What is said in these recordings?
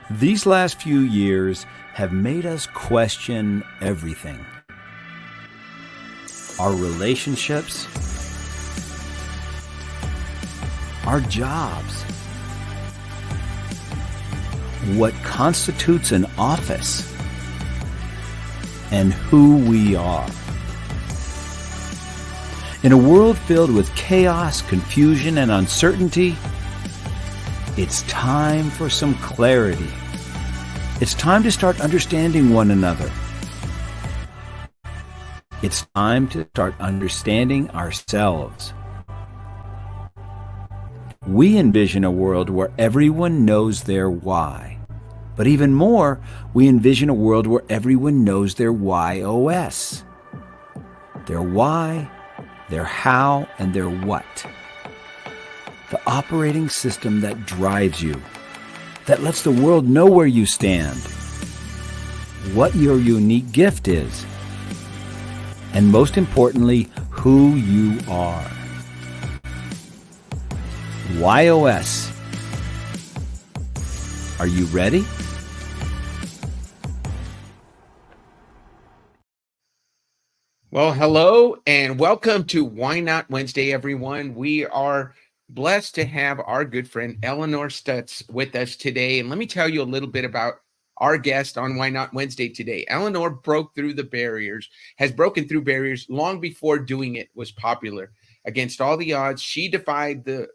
These last few years have made us question everything. Our relationships, our jobs, what constitutes an office, and who we are. In a world filled with chaos, confusion, and uncertainty, it's time for some clarity. It's time to start understanding one another. It's time to start understanding ourselves. We envision a world where everyone knows their why. But even more, we envision a world where everyone knows their WHY.os. Their why, their how, and their what. The operating system that drives you, that lets the world know where you stand, what your unique gift is, and most importantly, who you are. WHY.os. Are you ready? Well, hello and welcome to Why Not Wednesday, everyone. We are blessed to have our good friend Elinor Stutz with us today. And let me tell you a little bit about our guest on Why Not Wednesday today. Elinor has broken through barriers long before doing it was popular. Against all the odds, she defied the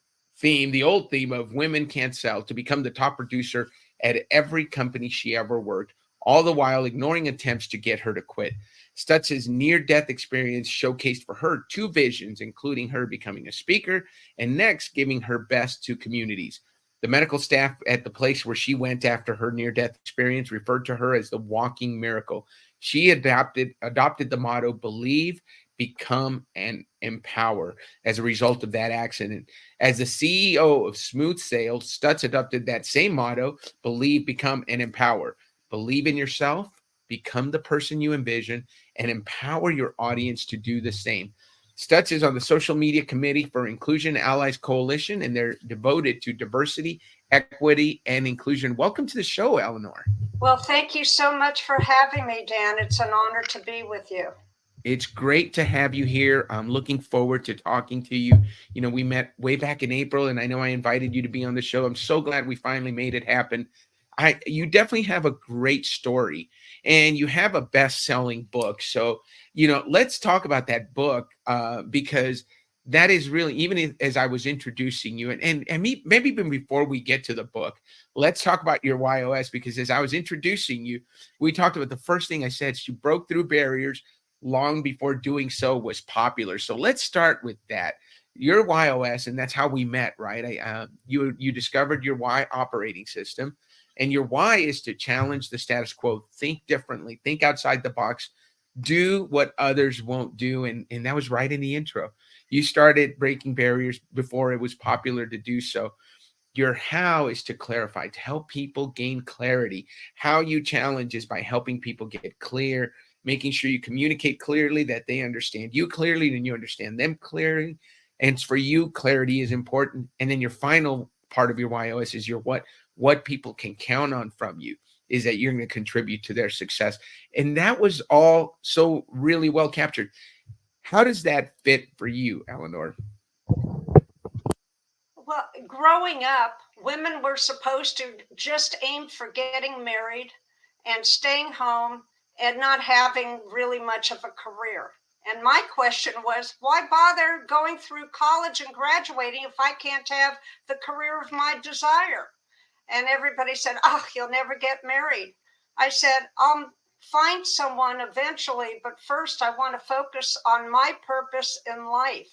old theme of women can't sell, to become the top producer at every company she ever worked, all the while ignoring attempts to get her to quit. Stutz's near-death experience showcased for her two visions, including her becoming a speaker and next giving her best to communities. The medical staff at the place where she went after her near-death experience referred to her as the walking miracle. She adopted the motto, believe, become, and empower as a result of that accident. As the CEO of Smooth Sales, Stutz adopted that same motto, believe, become, and empower. Believe in yourself, become the person you envision, and empower your audience to do the same. Stutz is on the social media committee for Inclusion Allies Coalition, and they're devoted to diversity, equity, and inclusion. Welcome to the show, Elinor. Well, thank you so much for having me, Dan. It's an honor to be with you. It's great to have you here. I'm looking forward to talking to you. You know, we met way back in April, and I know I invited you to be on the show. I'm so glad we finally made it happen. You definitely have a great story, and you have a best-selling book. So, let's talk about that book because that is really, even as I was introducing you, and maybe even before we get to the book, let's talk about your WHY.os, because as I was introducing you, we talked about the first thing I said, you broke through barriers long before doing so was popular. So let's start with that. Your WHY.os, and that's how we met, right? You discovered your why operating system. And your why is to challenge the status quo, think differently, think outside the box, do what others won't do. And that was right in the intro. You started breaking barriers before it was popular to do so. Your how is to clarify, to help people gain clarity. How you challenge is by helping people get clear, making sure you communicate clearly, that they understand you clearly and you understand them clearly. And for you, clarity is important. And then your final part of your WHY.os is your what people can count on from you, is that you're going to contribute to their success. And that was all so really well captured. How does that fit for you, Elinor? Well, growing up, women were supposed to just aim for getting married and staying home and not having really much of a career. And my question was, why bother going through college and graduating if I can't have the career of my desire? And everybody said, oh, you'll never get married. I said, I'll find someone eventually, but first I want to focus on my purpose in life.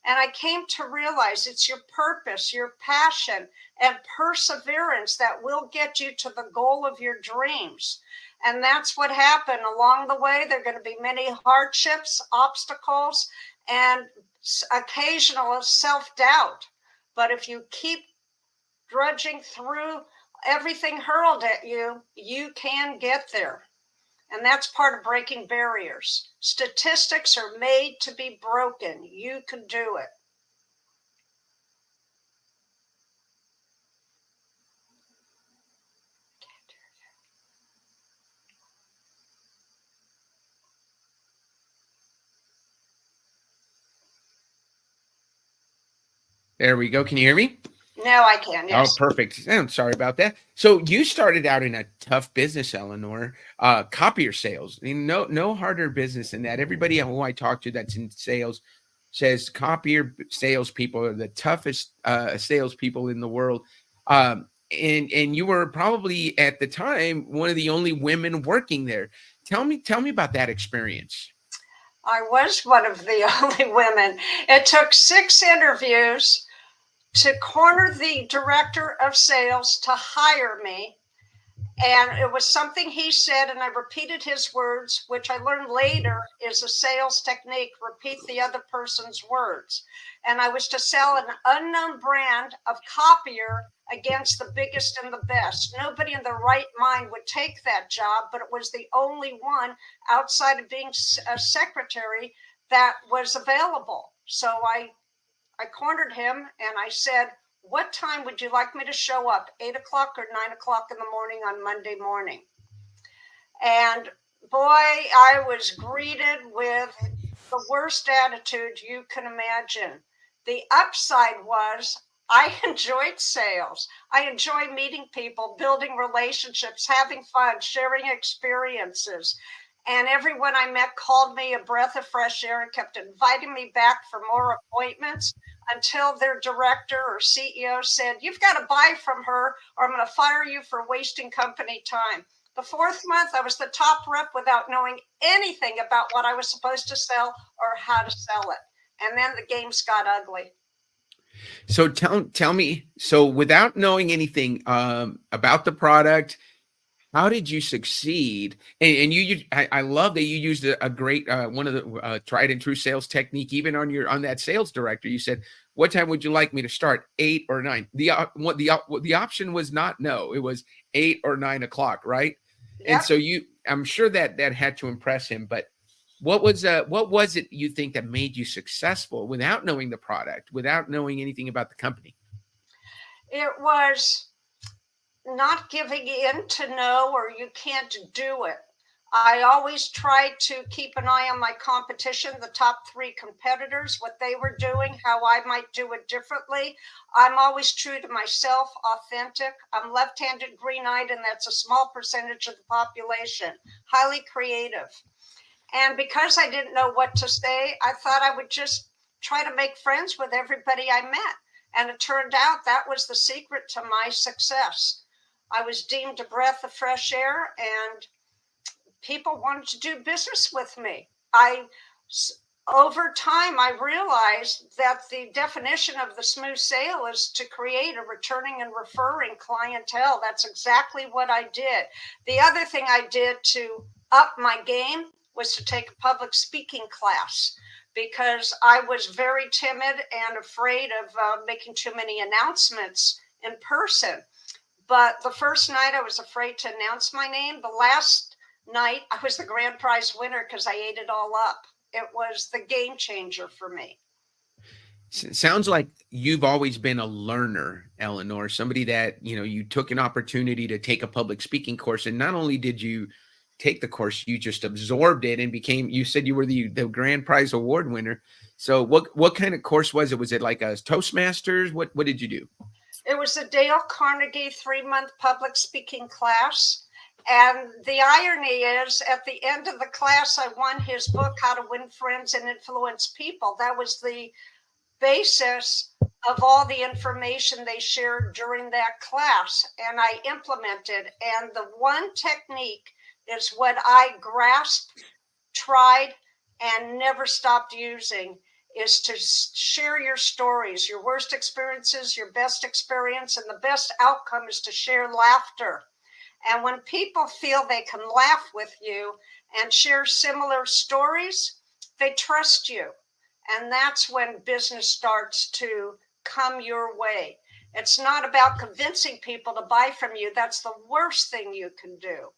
And I came to realize it's your purpose, your passion, and perseverance that will get you to the goal of your dreams. And that's what happened along the way. There are going to be many hardships, obstacles, and occasional self-doubt. But if you keep drudging through everything hurled at you, you can get there. And that's part of breaking barriers. Statistics are made to be broken. You can do it. There we go. Can you hear me? Now I can, yes. Oh, perfect. I'm sorry about that. So you started out in a tough business, Elinor, copier sales. I mean, no harder business than that. Everybody who I talk to that's in sales says copier salespeople are the toughest salespeople in the world. And you were probably at the time one of the only women working there. Tell me about that experience. I was one of the only women. It took 6 interviews to corner the director of sales to hire me. And it was something he said, and I repeated his words, which I learned later is a sales technique: repeat the other person's words. And I was to sell an unknown brand of copier against the biggest and the best. Nobody in their right mind would take that job, but it was the only one outside of being a secretary that was available. So I cornered him and I said, what time would you like me to show up? 8 o'clock or 9 o'clock in the morning on Monday morning? And boy, I was greeted with the worst attitude you can imagine. The upside was I enjoyed sales. I enjoy meeting people, building relationships, having fun, sharing experiences. And everyone I met called me a breath of fresh air and kept inviting me back for more appointments until their director or CEO said, you've got to buy from her or I'm going to fire you for wasting company time. The 4th month, I was the top rep without knowing anything about what I was supposed to sell or how to sell it. And then the games got ugly. So tell me, so without knowing anything about the product, how did you succeed? And I love that you used a great one of the tried and true sales technique. Even on that sales director, you said, "What time would you like me to start? 8 or 9?" The option was not no. It was 8 or 9 o'clock, right? Yep. And so I'm sure that had to impress him. But what was it you think that made you successful without knowing the product, without knowing anything about the company? It was not giving in to no, or you can't do it. I always tried to keep an eye on my competition, the top 3 competitors, what they were doing, how I might do it differently. I'm always true to myself, authentic. I'm left-handed, green-eyed, and that's a small percentage of the population. Highly creative. And because I didn't know what to say, I thought I would just try to make friends with everybody I met. And it turned out that was the secret to my success. I was deemed a breath of fresh air and people wanted to do business with me. Over time, I realized that the definition of the smooth sale is to create a returning and referring clientele. That's exactly what I did. The other thing I did to up my game was to take a public speaking class, because I was very timid and afraid of making too many announcements in person. But the first night I was afraid to announce my name. The last night I was the grand prize winner because I ate it all up. It was the game changer for me. Sounds like you've always been a learner, Elinor, somebody that, you took an opportunity to take a public speaking course. And not only did you take the course, you just absorbed it and you said you were the grand prize award winner. So what kind of course was it? Was it like a Toastmasters? What did you do? It was a Dale Carnegie 3-month public speaking class. And the irony is, at the end of the class, I won his book, How to Win Friends and Influence People. That was the basis of all the information they shared during that class. And I implemented. And the one technique is what I grasped, tried, and never stopped using, is to share your stories, your worst experiences, your best experience, and the best outcome is to share laughter. And when people feel they can laugh with you and share similar stories, they trust you. And that's when business starts to come your way. It's not about convincing people to buy from you. That's the worst thing you can do.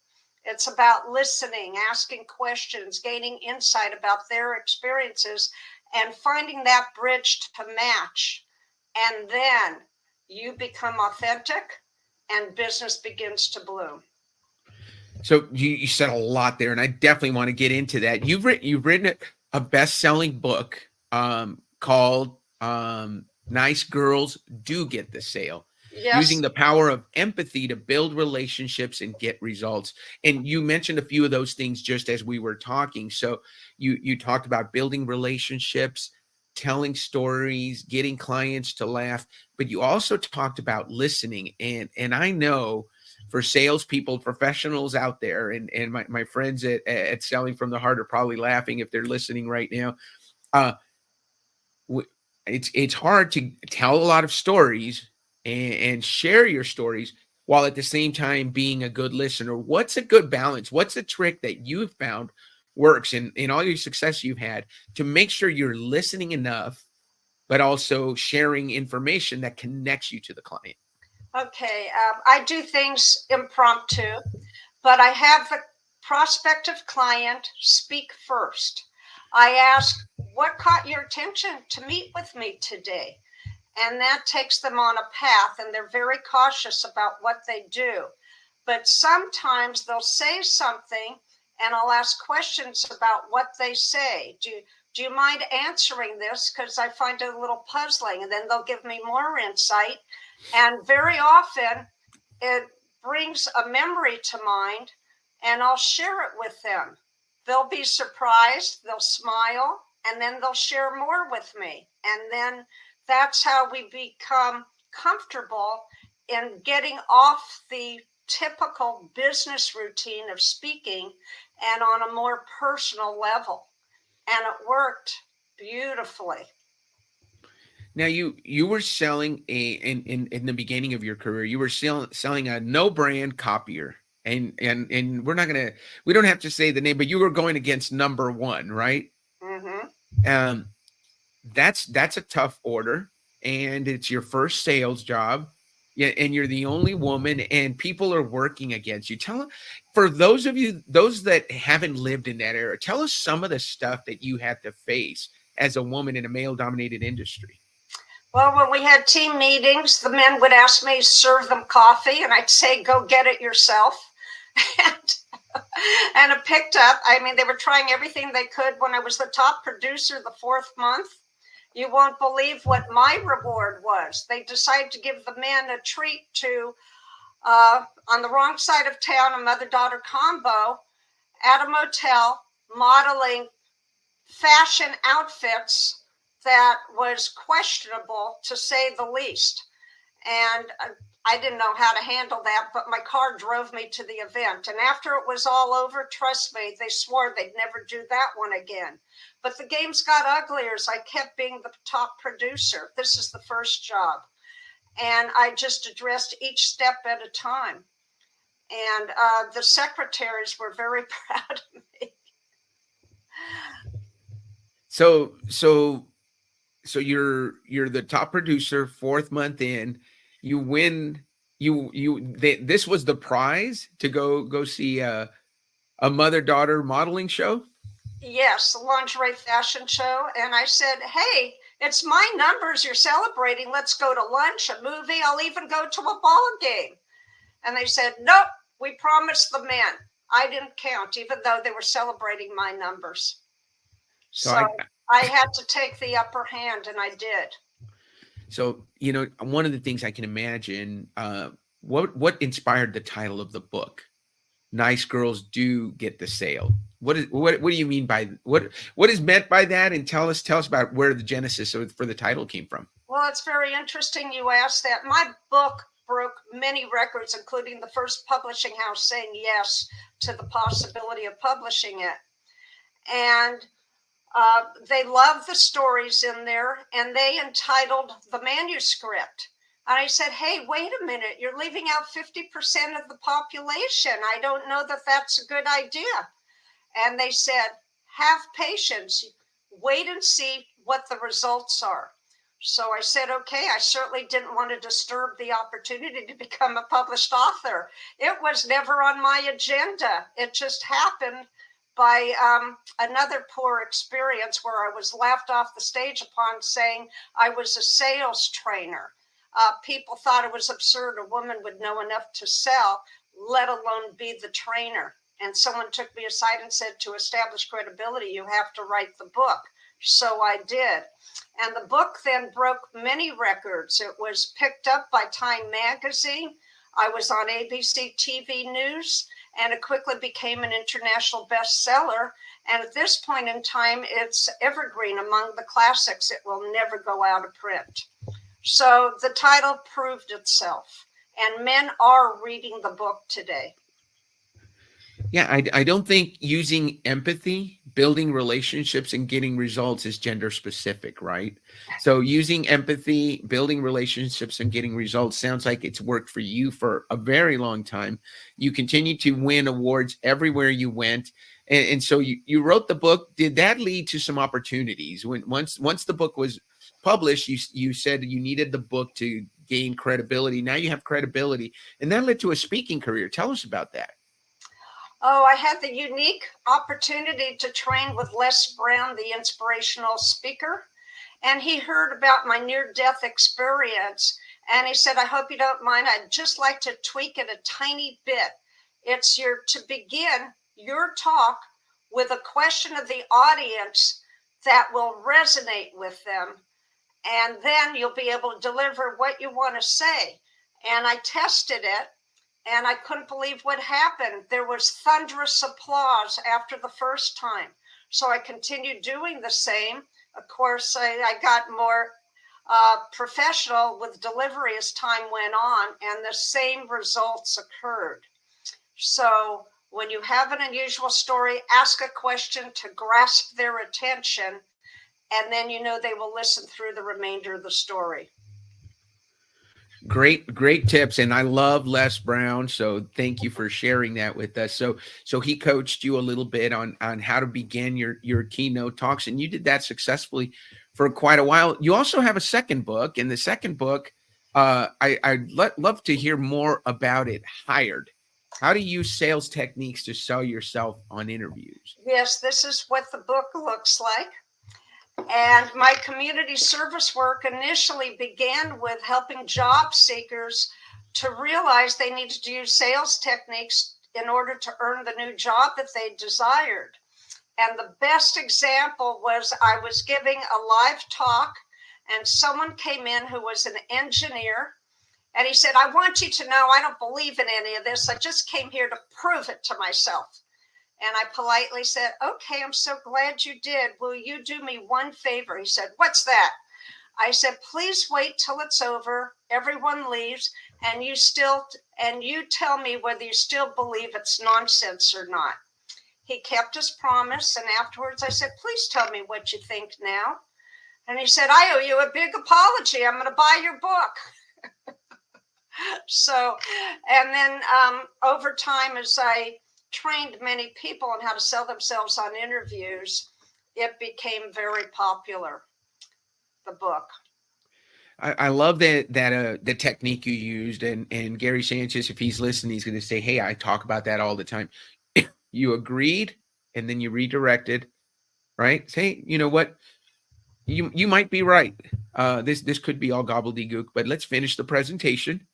It's about listening, asking questions, gaining insight about their experiences, and finding that bridge to match. And then you become authentic and business begins to bloom. So you said a lot there, and I definitely want to get into that. You've written a best-selling book called Nice girls do get the sale. Using Yes. the power of empathy to build relationships and get results. And you mentioned a few of those things just as we were talking. So you talked about building relationships, telling stories, getting clients to laugh, but you also talked about listening. And I know for salespeople, professionals out there, and my friends at Selling from the Heart are probably laughing if they're listening right now. Uh, it's hard to tell a lot of stories and share your stories while at the same time being a good listener. What's a good balance? What's a trick that you've found works in all your success you've had to make sure you're listening enough, but also sharing information that connects you to the client? Okay. I do things impromptu, but I have the prospective client speak first. I ask, what caught your attention to meet with me today? And that takes them on a path, and they're very cautious about what they do. But sometimes they'll say something, and I'll ask questions about what they say. Do you mind answering this? Because I find it a little puzzling. And then they'll give me more insight. And very often it brings a memory to mind, and I'll share it with them. They'll be surprised, they'll smile, and then they'll share more with me. And then that's how we become comfortable in getting off the typical business routine of speaking and on a more personal level. And it worked beautifully. Now you were selling in the beginning of your career, you were selling a no brand copier. And we don't have to say the name, but you were going against number one, right? Mm-hmm. Um, that's a tough order, and it's your first sales job. Yeah, and you're the only woman, and people are working against you. For those of you, those that haven't lived in that era, tell us some of the stuff that you had to face as a woman in a male dominated industry. Well, when we had team meetings, the men would ask me to serve them coffee, and I'd say, go get it yourself. and, and it picked up. I mean, they were trying everything they could. When I was the top producer the fourth month, you won't believe what my reward was. They decided to give the men a treat to, on the wrong side of town, a mother-daughter combo at a motel, modeling fashion outfits that was questionable, to say the least. And I didn't know how to handle that, but my car drove me to the event. And after it was all over, trust me, they swore they'd never do that one again. But the games got uglier as I kept being the top producer. This is the first job. And I just addressed each step at a time. And the secretaries were very proud of me. So you're the top producer, fourth month in, you win. This was the prize to go see a mother daughter modeling show. Yes, the lingerie fashion show. And I said, hey, it's my numbers you're celebrating. Let's go to lunch, a movie. I'll even go to a ball game. And they said, nope, we promised the men. I didn't count, even though they were celebrating my numbers. So I had to take the upper hand, and I did. So, one of the things I can imagine, what inspired the title of the book? Nice girls do get the sale. What do you mean by what is meant by that? And tell us about where the genesis for the title came from. Well, it's very interesting you asked that. My book broke many records, including the first publishing house saying yes to the possibility of publishing it. And they loved the stories in there, and they entitled the manuscript. And I said, hey, wait a minute, you're leaving out 50% of the population. I don't know that that's a good idea. And they said, have patience, wait and see what the results are. So I said, okay, I certainly didn't want to disturb the opportunity to become a published author. It was never on my agenda. It just happened by another poor experience where I was laughed off the stage upon saying I was a sales trainer. People thought it was absurd a woman would know enough to sell, let alone be the trainer. And someone took me aside and said, to establish credibility, you have to write the book. So I did. And the book then broke many records. It was picked up by Time Magazine. I was on ABC TV News, and it quickly became an international bestseller. And at this point in time, it's evergreen among the classics. It will never go out of print. So the title proved itself, and men are reading the book today. Yeah, I don't think using empathy, building relationships, and getting results is gender specific, right? So using empathy, building relationships, and getting results sounds like it's worked for you for a very long time. You continue to win awards everywhere you went. And so you wrote the book. Did that lead to some opportunities? Once the book was published, you said you needed the book to gain credibility. Now you have credibility, and that led to a speaking career. Tell us about that. Oh, I had the unique opportunity to train with Les Brown, the inspirational speaker. And he heard about my near-death experience. And he said, I hope you don't mind. I'd just like to tweak it a tiny bit. It's to begin your talk with a question of the audience that will resonate with them. And then you'll be able to deliver what you want to say. And I tested it. And I couldn't believe what happened. There was thunderous applause after the first time. So I continued doing the same. Of course, I got more professional with delivery as time went on, and the same results occurred. So when you have an unusual story, ask a question to grasp their attention, and then you know they will listen through the remainder of the story. Great tips. And I love Les Brown. So thank you for sharing that with us. So he coached you a little bit on how to begin your keynote talks, and you did that successfully for quite a while. You also have a second book, and the second book, I'd love to hear more about it. Hired. How to use sales techniques to sell yourself on interviews. Yes, this is what the book looks like. And my community service work initially began with helping job seekers to realize they needed to use sales techniques in order to earn the new job that they desired. And the best example was I was giving a live talk, and someone came in who was an engineer, and he said, I want you to know I don't believe in any of this. I just came here to prove it to myself. And I politely said, okay, I'm so glad you did. Will you do me one favor? He said, what's that? I said, please wait till it's over. Everyone leaves, and you tell me whether you still believe it's nonsense or not. He kept his promise. And afterwards I said, please tell me what you think now. And he said, I owe you a big apology. I'm going to buy your book. So, and then over time, as I trained many people on how to sell themselves on interviews, it became very popular, the book. I love that the technique you used, and Gary Sanchez, if he's listening, he's going to say, hey, I talk about that all the time. You agreed, and then you redirected, right? Say, you know what? You might be right. This could be all gobbledygook, but let's finish the presentation.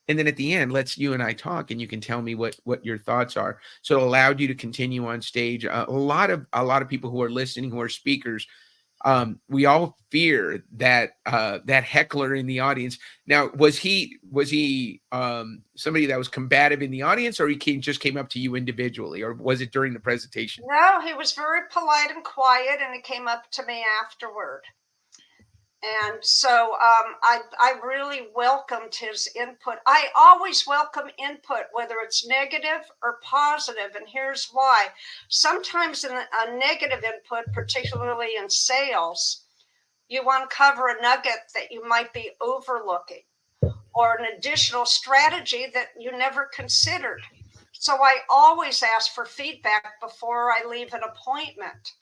And then at the end, you and I talk, and you can tell me what your thoughts are. So it allowed you to continue on stage. A lot of people who are listening, who are speakers, we all fear that heckler in the audience. Now, was he somebody that was combative in the audience, or just came up to you individually, or was it during the presentation? No, he was very polite and quiet, and he came up to me afterward. And so I really welcomed his input. I always welcome input, whether it's negative or positive. And here's why. Sometimes in a negative input, particularly in sales, you uncover a nugget that you might be overlooking, or an additional strategy that you never considered. So I always ask for feedback before I leave an appointment.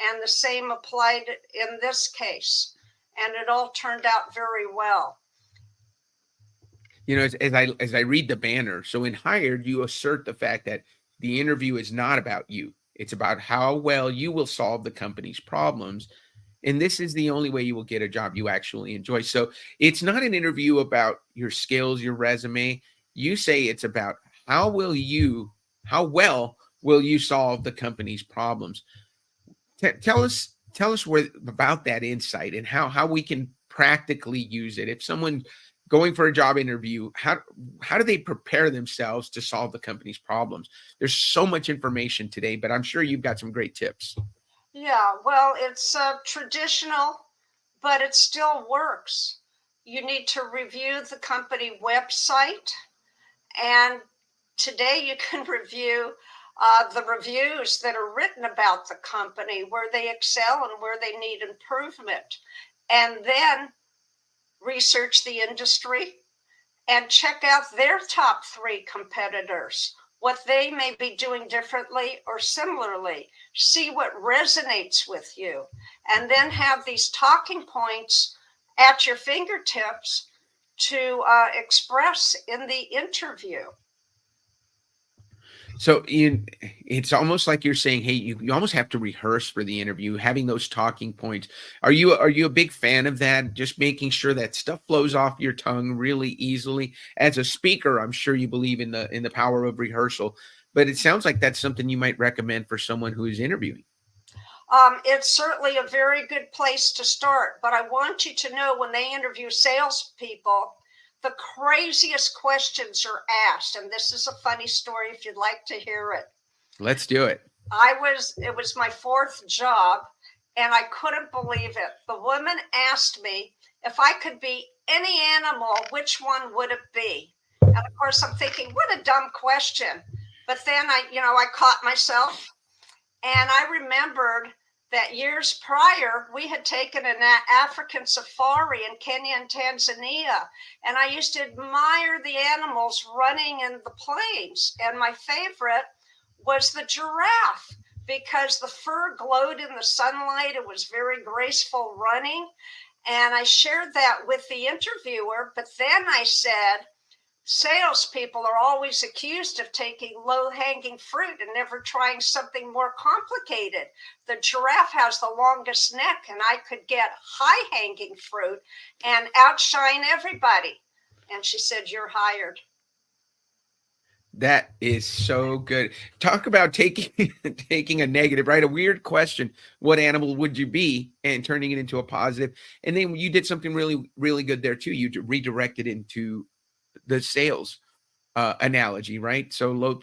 And the same applied in this case. And it all turned out very well. You know, as I read the banner, so in Hired, you assert the fact that the interview is not about you. It's about how well you will solve the company's problems. And this is the only way you will get a job you actually enjoy. So it's not an interview about your skills, your resume. You say it's about how well will you solve the company's problems. Tell us tell us about that insight and how we can practically use it. If someone going for a job interview, how do they prepare themselves to solve the company's problems? There's so much information today, but I'm sure you've got some great tips. Yeah, well, it's traditional, but it still works. You need to review the company website, and today you can review the reviews that are written about the company, where they excel and where they need improvement, and then research the industry and check out their top 3 competitors, what they may be doing differently or similarly. See what resonates with you, and then have these talking points at your fingertips to express in the interview. So it's almost like you're saying, hey, you almost have to rehearse for the interview, having those talking points. Are you a big fan of that? Just making sure that stuff flows off your tongue really easily. As a speaker, I'm sure you believe in the power of rehearsal, but it sounds like that's something you might recommend for someone who is interviewing. It's certainly a very good place to start, but I want you to know, when they interview salespeople, the craziest questions are asked. And this is a funny story if you'd like to hear it. Let's do it. It was my 4th job, and I couldn't believe it. The woman asked me, if I could be any animal, which one would it be? And of course I'm thinking, what a dumb question. But then I caught myself, and I remembered that years prior, we had taken an African safari in Kenya and Tanzania. And I used to admire the animals running in the plains. And my favorite was the giraffe, because the fur glowed in the sunlight. It was very graceful running. And I shared that with the interviewer. But then I said, salespeople are always accused of taking low-hanging fruit and never trying something more complicated. The giraffe has the longest neck, and I could get high-hanging fruit and outshine everybody. And she said, you're hired. That is so good. Talk about taking taking a negative, right? A weird question. What animal would you be? And turning it into a positive. And then you did something really, really good there too. You redirected into the sales analogy, right? So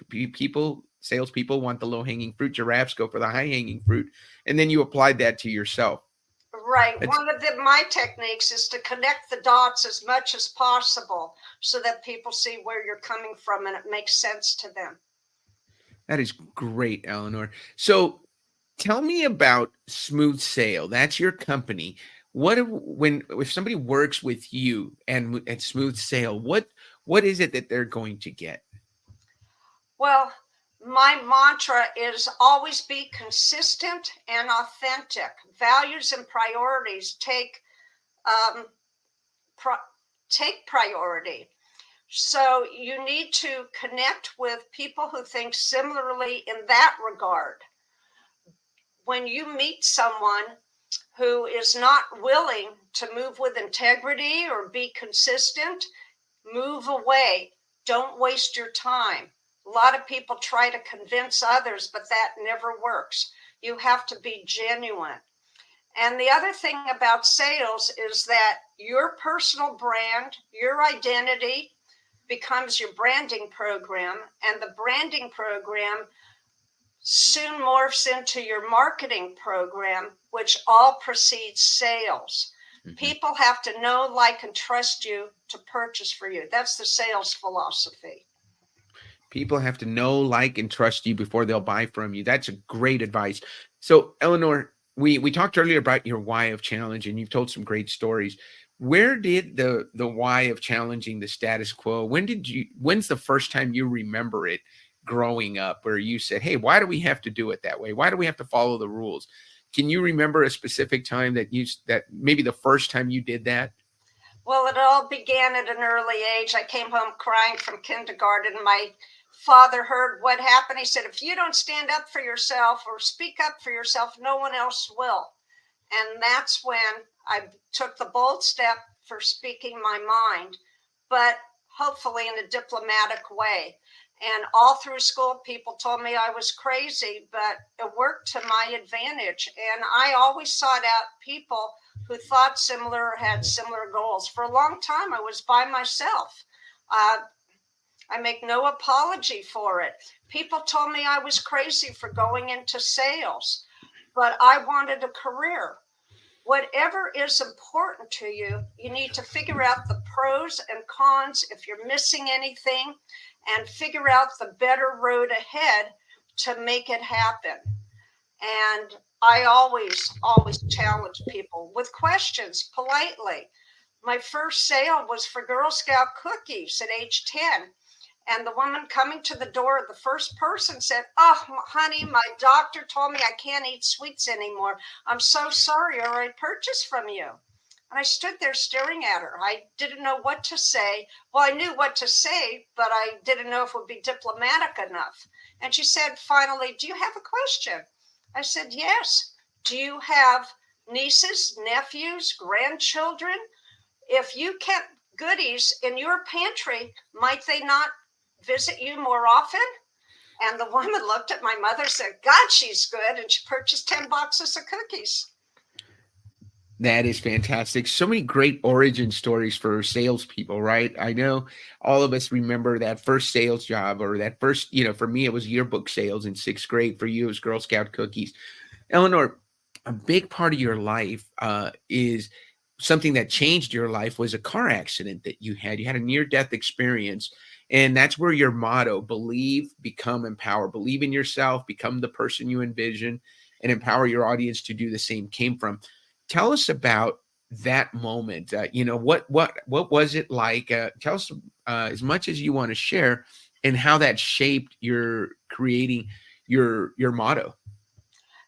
salespeople want the low hanging fruit. Giraffes go for the high hanging fruit, and then you applied that to yourself. Right. That's, One of my techniques is to connect the dots as much as possible so that people see where you're coming from and it makes sense to them. that is great, Elinor. So tell me about Smooth Sale. That's your company. If somebody works with you and at Smooth Sale, what is it that they're going to get? Well, my mantra is always be consistent and authentic. Values and priorities um, take priority. So you need to connect with people who think similarly in that regard. When you meet someone who is not willing to move with integrity or be consistent, move away. Don't waste your time. A lot of people try to convince others, but that never works. You have to be genuine. And the other thing about sales is that your personal brand, your identity becomes your branding program, and the branding program soon morphs into your marketing program, which all precedes sales. Mm-hmm. People have to know, like, and trust you to purchase for you. That's the sales philosophy. People have to know, like, and trust you before they'll buy from you. That's a great advice. So, Elinor, we talked earlier about your why of challenge, and you've told some great stories. Where did the why of challenging the status quo? When's the first time you remember it growing up, where you said, hey, why do we have to do it that way? Why do we have to follow the rules? Can you remember a specific time that maybe the first time you did that? Well, it all began at an early age. I came home crying from kindergarten. My father heard what happened. He said, if you don't stand up for yourself or speak up for yourself, no one else will. And that's when I took the bold step for speaking my mind, but hopefully in a diplomatic way. And all through school, people told me I was crazy, but it worked to my advantage. And I always sought out people who thought similar or had similar goals. For a long time, I was by myself. I make no apology for it. People told me I was crazy for going into sales, but I wanted a career. Whatever is important to you, you need to figure out the pros and cons if you're missing anything, and figure out the better road ahead to make it happen. And I always challenge people with questions politely. My first sale was for Girl Scout cookies at age 10. And the woman coming to the door, the first person said, "Oh, honey, my doctor told me I can't eat sweets anymore. I'm so sorry, or I purchased from you." And I stood there staring at her. I didn't know what to say. Well, I knew what to say, but I didn't know if it would be diplomatic enough. And she said, finally, "Do you have a question?" I said, "Yes." "Do you have nieces, nephews, grandchildren? If you kept goodies in your pantry, might they not visit you more often?" And the woman looked at my mother, said, "God, she's good." And she purchased 10 boxes of cookies. That is fantastic. So many great origin stories for salespeople, right? I know all of us remember that first sales job, or that first, for me, it was yearbook sales in sixth grade. For you, it was Girl Scout cookies. Elinor, a big part of your life is something that changed your life was a car accident that you had. You had a near-death experience, and that's where your motto, believe, become, empower. Believe in yourself, become the person you envision, and empower your audience to do the same, came from. Tell us about that moment. What was it like? Tell us as much as you want to share, and how that shaped your creating your motto.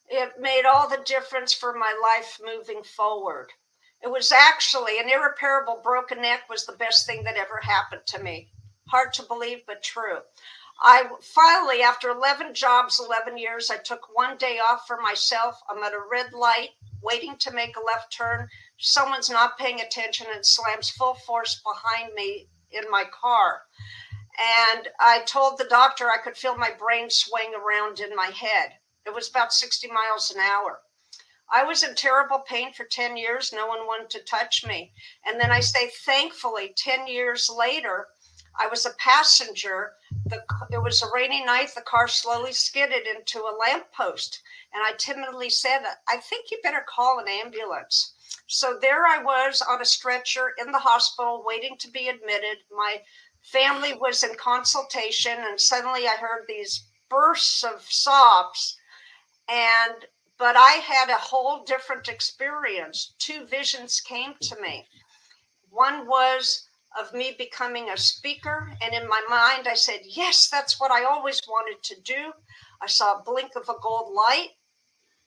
It made all the difference for my life moving forward. It was actually an irreparable broken neck was the best thing that ever happened to me. Hard to believe, but true. I finally, after 11 jobs, 11 years, I took one day off for myself. I'm at a red light, waiting to make a left turn. Someone's not paying attention and slams full force behind me in my car. And I told the doctor I could feel my brain swing around in my head. It was about 60 miles an hour. I was in terrible pain for 10 years. No one wanted to touch me. And then I say, thankfully, 10 years later, I was a passenger. It was a rainy night. The car slowly skidded into a lamppost. And I timidly said, "I think you better call an ambulance." So there I was on a stretcher in the hospital waiting to be admitted. My family was in consultation, and suddenly I heard these bursts of sobs. But I had a whole different experience. Two visions came to me. One was of me becoming a speaker, and in my mind I said, yes, that's what I always wanted to do. I saw a blink of a gold light.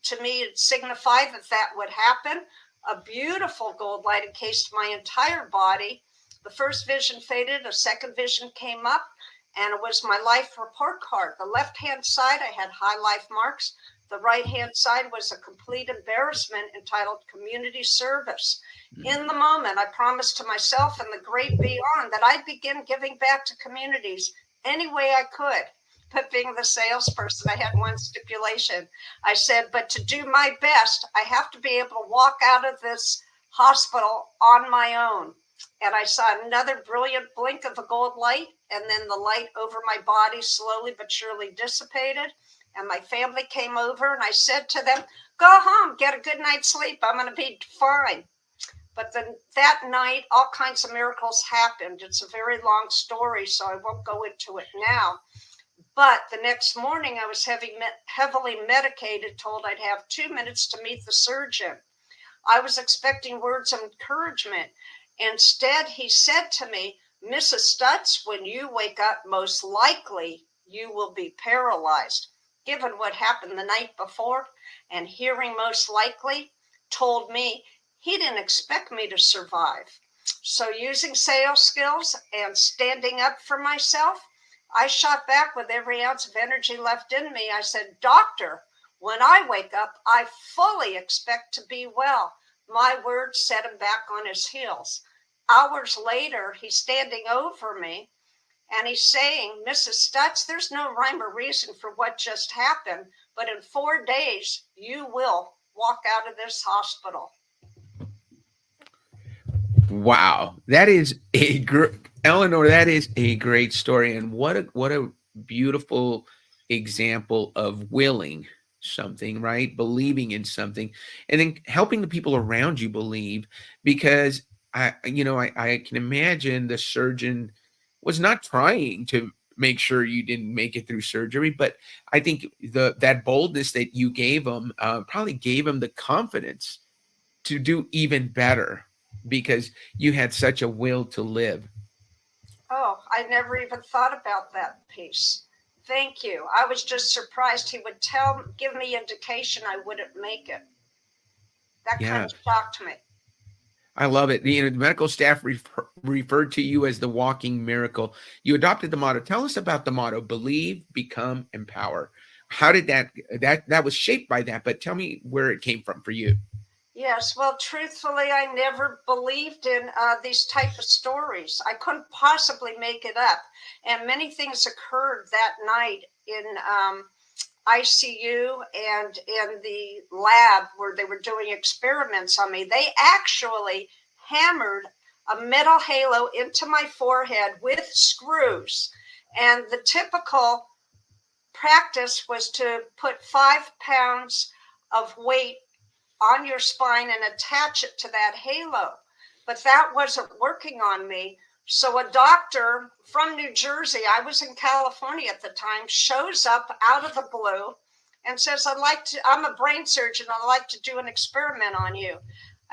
To me, it signified that would happen. A beautiful gold light encased my entire body. The first vision faded, a second vision came up, and it was my life report card. The left-hand side, I had high life marks. The right-hand side was a complete embarrassment entitled community service. In the moment, I promised to myself and the great beyond that I'd begin giving back to communities any way I could. But being the salesperson, I had one stipulation. I said, but to do my best, I have to be able to walk out of this hospital on my own. And I saw another brilliant blink of a gold light, and then the light over my body slowly but surely dissipated. And my family came over, and I said to them, go home, get a good night's sleep. I'm going to be fine. But then that night, all kinds of miracles happened. It's a very long story, so I won't go into it now. But the next morning, I was heavily medicated, told I'd have 2 minutes to meet the surgeon. I was expecting words of encouragement. Instead, he said to me, Mrs. Stutz, when you wake up, most likely you will be paralyzed. Given what happened the night before, and hearing most likely told me he didn't expect me to survive. So using sales skills and standing up for myself, I shot back with every ounce of energy left in me. I said, doctor, when I wake up, I fully expect to be well. My words set him back on his heels. Hours later, he's standing over me, And he's saying, Mrs. Stutz, there's no rhyme or reason for what just happened, but in 4 days, you will walk out of this hospital. Wow, that is Elinor. That is a great story, and what a beautiful example of willing something, right? Believing in something, and then helping the people around you believe. Because I can imagine the surgeon was not trying to make sure you didn't make it through surgery, but I think that boldness that you gave him probably gave him the confidence to do even better because you had such a will to live. Oh, I never even thought about that piece. Thank you. I was just surprised he would give me indication I wouldn't make it. That kind Yeah, of shocked me. I love it. The medical staff referred to you as the walking miracle. You adopted the motto. Tell us about the motto: believe, become, empower. How did that was shaped by that? But tell me where it came from for you. Yes, well, truthfully, I never believed in these type of stories. I couldn't possibly make it up. And many things occurred that night in ICU and in the lab where they were doing experiments on me. They actually hammered a metal halo into my forehead with screws. And the typical practice was to put 5 pounds of weight on your spine and attach it to that halo. But that wasn't working on me. So a doctor from New Jersey, I was in California at the time, shows up out of the blue and says, I'm a brain surgeon. I'd like to do an experiment on you.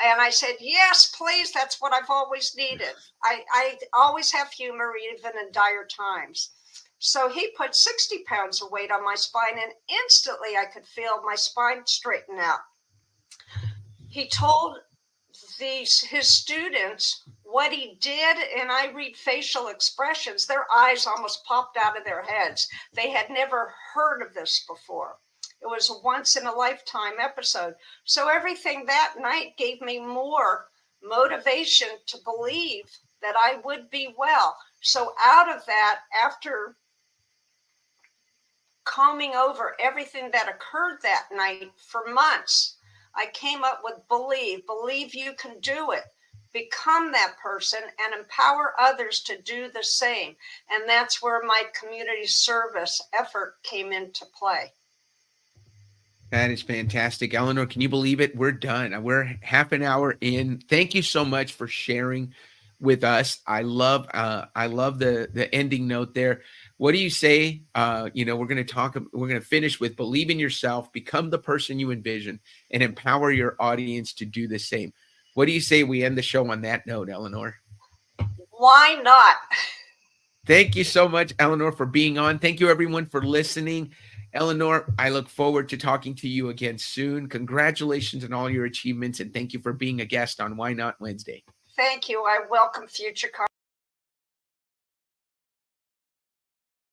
And I said, yes, please. That's what I've always needed. I always have humor, even in dire times. So he put 60 pounds of weight on my spine, and instantly I could feel my spine straighten out. He told his students what he did, and I read facial expressions. Their eyes almost popped out of their heads. They had never heard of this before. It was a once in a lifetime episode. So everything that night gave me more motivation to believe that I would be well. So out of that, after combing over everything that occurred that night for months, I came up with believe you can do it, become that person, and empower others to do the same. And that's where my community service effort came into play. That is fantastic. Elinor, can you believe it? We're done. We're half an hour in. Thank you so much for sharing with us. I love the ending note there. What do you say? We're going to finish with believe in yourself, become the person you envision, and empower your audience to do the same. What do you say we end the show on that note, Elinor? Why not? Thank you so much, Elinor, for being on. Thank you, everyone, for listening. Elinor, I look forward to talking to you again soon. Congratulations on all your achievements, and thank you for being a guest on Why Not Wednesday. Thank you. I welcome future